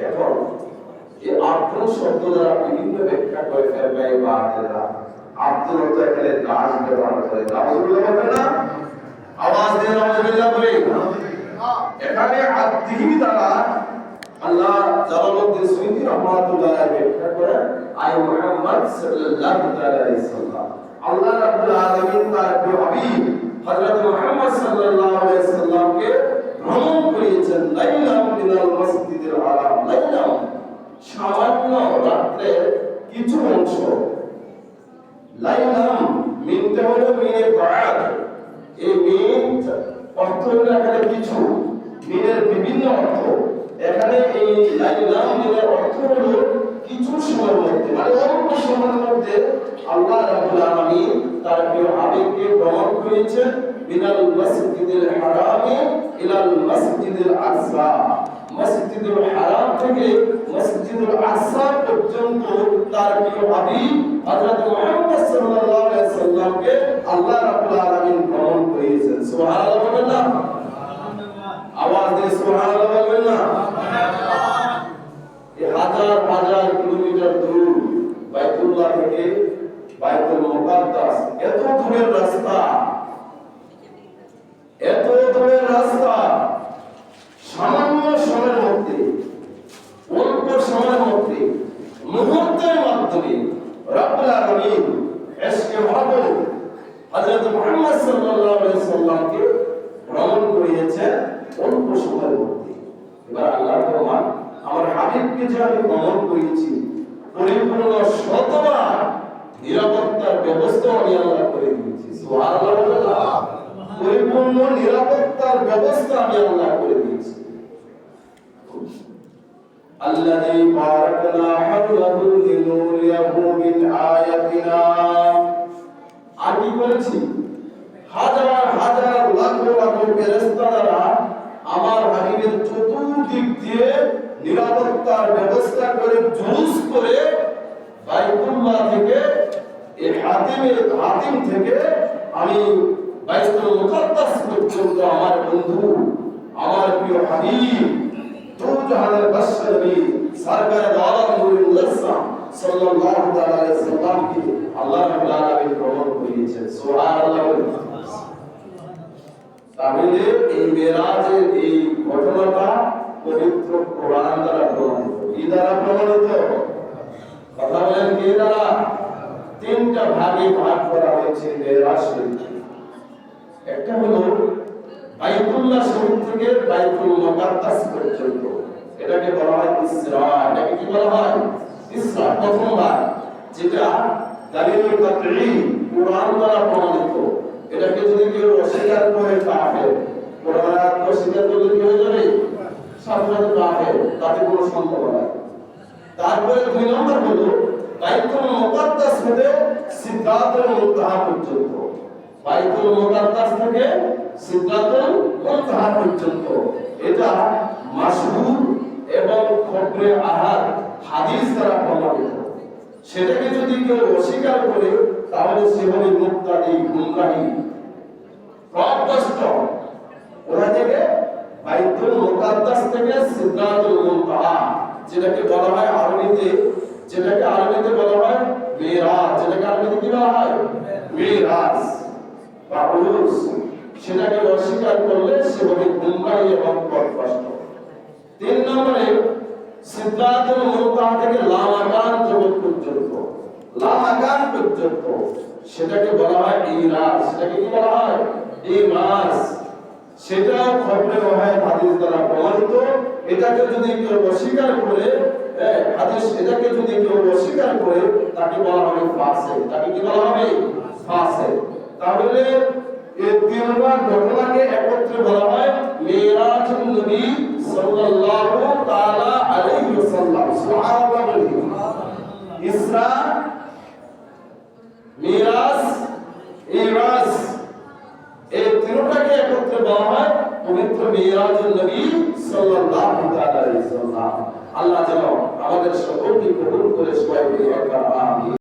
এখন এই আব্দুল শব্দ দ্বারা বিভিন্ন ব্যাখ্যা করে ফেলবে বাতিলরা। আব্দুল তো এখানে দাস ব্যবহার করে, নাউজুবিল্লাহ বলবেন না? আওয়াজ দিয়ে নাউজুবিল্লাহ বলি। এখানে আব্দিহি দ্বারা আল্লাহ জালালউদ্দিন সুয়ুতী রাহমাতুল্লাহ আলাইহি ব্যাখ্যা করে আই মুহাম্মদ সাল্লাল্লাহু আলাইহি ওয়াসাল্লাম, আল্লাহ রাব্বুল আলামিন তার প্রিয় হাবিব হযরত মুহাম্মদ সাল্লাল্লাহু আলাইহি ওয়াসাল্লামকে ভ্রমণ করিয়েছেন লাইলাম মিনাল মসজিদিল হারাম, লাইলাম সামান্য রাত্রের কিছু অংশ। লাইলাম মিনটা হলো মিনে বাদ, এই মিন অর্থ হলো এখানে কিছু, মিনের বিভিন্ন অর্থ। এখানে এই লাইলাম মিনের অর্থ হলো কিছু সময়ের মধ্যে, মানে অল্প সময়ের মধ্যে আল্লাহ রাব্বুল আলামিন তার প্রিয় হাবিবকে ভ্রমণ করিয়েছেন মিনাল মসজিদিল হারামি ইলাল মসজিদিল আকসা, মসজিদুল হারাম থেকে মসজিদুল আকসা পর্যন্ত তার প্রিয় হাবিব হযরত মুহাম্মদ সাল্লাল্লাহু আলাইহি ওয়াসাল্লামকে আল্লাহ রাব্বুল আলামিন ভ্রমণ করিয়েছেন। সুবহানাল্লাহ বলবেন না? আওয়াজ দিয়ে সুবহানাল্লাহ বলবেন না? এই হাজার হাজার কিলোমিটার দূর বাইতুল্লাহ থেকে বাইতুল মুকাদ্দাস, এত দূরের রাস্তা, এত দূরের রাস্তা সামান্য সময়ের মধ্যে, অল্প সময়ের মধ্যে, মুহূর্তের মাধ্যমে রব্বুল আলামিন এসকে ভাবো হযরত মুহাম্মদ সাল্লাল্লাহু আলাইহি ওয়াসাল্লামকে ভ্রমণ করিয়েছেন অল্প সময়ের মধ্যে। এবার আল্লাহ ফরমান, আমার হাবিবকে যে আমি ভ্রমণ করিয়েছি পরিপূর্ণ শতবার নিরাপত্তার ব্যবস্থা আমি আল্লাহ করে দিয়েছি। সুবহানাল্লাহ, পরিপূর্ণ নিরাপত্তার ব্যবস্থা আমি আল্লাহ করে দিয়েছি। الذي باركنا حوله لنريه من آياتنا, আর কি করেছি? হাজার হাজার লাখ লাখ ফেরেশতা দ্বারা আমার হাবিবের চতুর্দিক দিয়ে নিরাপত্তার ব্যবস্থা করে জুলুস করে বাইতুল্লাহ থেকে এই হাতিম থেকে আমি বাইতুল মুকাদ্দাস পর্যন্ত আমার বন্ধু, আমার প্রিয় হাবিব দু জাহানের বাদশাহ নবী সরকার আলম নূরুল মুজাসসাম সাল্লাল্লাহু আলাইহি ওয়াসাল্লামকে আল্লাহ রাব্বুল আলামিন ভ্রমণ করিয়েছেন। সুবহানাল্লাহ। তাহলে এই মেরাজের এই ঘটনাটা পবিত্র কোরআন দ্বারা প্রমাণিত। কি দ্বারা প্রমাণিত? কথা বলেন কি দ্বারা? তিনটা ভাগে ভাগ করা হয়েছে মেরাজ শরীফকে। একটা হলো বাইতুল্লাহ শরীফ থেকে বাইতুল মুকাদ্দাস পর্যন্ত, এটাকে বলা হয় ইসরা। এটাকে কি বলা হয়? ইসরা, প্রথমবার, যেটা দালিলুল কাতঈ কোরআন দ্বারা প্রমাণিত। এটাকে যদি কেউ অস্বীকার করে কাফের, কোরআন আয়াত অস্বীকার করলে কি হয়ে যাবে? সাধারণত কাফের, তাতে কোনো সম্ভাবনা নাই। তারপরে দুই নম্বর হলো বাইতুল মুকাদ্দাস থেকে সিদরাতুল মুনতাহা পর্যন্ত, বাইতুল মুকাদ্দাস থেকে সিদরাতুল মুনতাহা পর্যন্ত। এটা মাশহুর এবং খবরে আহাদ হাদিস দ্বারা প্রমাণিত। সেটাকে যদি কেউ অস্বীকার করে তাহলে সে হবে মুবতাদি, গুমরাহী, পথভ্রষ্ট। ওরা থেকে বাইতুল মুকাদ্দাস থেকে সিদরাতুল মুনতাহা, যেটাকে বলা হয় আরবিতে, যেটাকে আরবিতে বলা হয় মিরাজ, যেটাকে আরবিতে কি বলা হয়? মিরাজ বা উরুস। সেটাকে অস্বীকার করলে সে হবে গুমরাহী এবং পথভ্রষ্ট। তিন নম্বরে সিদরাতুল মুনতাহা থেকে লামাকান জগৎ পর্যন্ত, লামাকান পর্যন্ত, সেটাকে বলা হয় ইরাজ। সেটাকে কি বলা হয়? ইরাজ। সেটাও খবরে ওয়াহায় হাদিস দ্বারা প্রমাণিত। এটাকে যদি কেউ অস্বীকার করে হাদিস, এটাকে যদি কেউ অস্বীকার করে তাকে বলা হবে ফাসিক। তাকে কি বলা হবে? ফাসিক। তাহলে এই তিনটা ঘটনাকে একত্রে বলা হয় মিরাজুন নবী সাল্লাল্লাহু তাআলা আলাইহি ওয়াসাল্লাম। সুবহানাল্লাহ। ইসরা, মিরাজ, ইরাজ, এই তিনটাকে একত্রে বলা হয় পবিত্র মিরাজুন নবী সাল্লাল্লাহু তাআলা আলাইহি ওয়াসাল্লাম। আল্লাহ যেন আমাদের সকলকে কবুল করে সবাইকে একবার আমিন।